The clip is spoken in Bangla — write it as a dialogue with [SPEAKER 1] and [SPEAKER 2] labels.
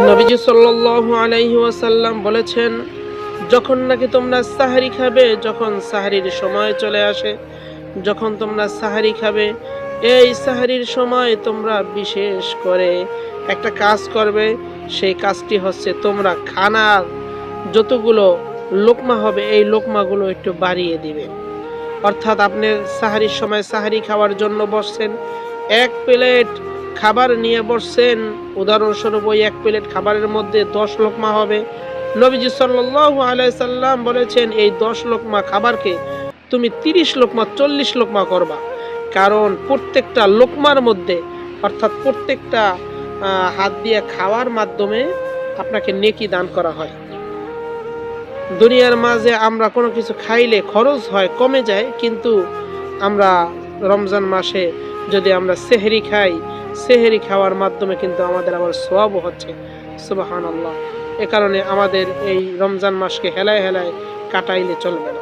[SPEAKER 1] নবীজি সাল্লাল্লাহু আলাইহি ওয়াসাল্লাম বলেছেন, যখন নাকি তোমরা সাহরি খাবে, যখন সাহরির সময় চলে আসে, যখন তোমরা সাহরি খাবে, এই সাহরির সময় তোমরা বিশেষ করে একটা কাজ করবে। সেই কাজটি হচ্ছে তোমরা খানার যতগুলো লোকমা হবে এই লোকমাগুলো একটু বাড়িয়ে দিবে। অর্থাৎ আপনি সাহারির সময় সাহারি খাওয়ার জন্য বসছেন, এক প্লেট খাবার নিয়ে বসছেন, উদাহরণস্বরূপ ওই এক প্লেট খাবারের মধ্যে 10 লোকমা হবে। নবীজি সাল্লাল্লাহু আলাইহি সাল্লাম বলেছেন, এই 10 লোকমা খাবারকে তুমি 30 লোকমা 40 লোকমা করবা। কারণ প্রত্যেকটা লোকমার মধ্যে, অর্থাৎ প্রত্যেকটা হাত দিয়ে খাওয়ার মাধ্যমে আপনাকে নেকি দান করা হয়। দুনিয়ার মাঝে আমরা কোনো কিছু খাইলে খরচ হয়, কমে যায়, কিন্তু আমরা রমজান মাসে যদি আমরা সেহরি খাই, সেহরি খাওয়ার মাধ্যমে কিন্তু আমাদের আবার সওয়াবও হচ্ছে। সুবহানাল্লাহ। এ কারণে আমাদের এই রমজান মাসকে হেলায় হেলায় কাটাইলে চলবে না।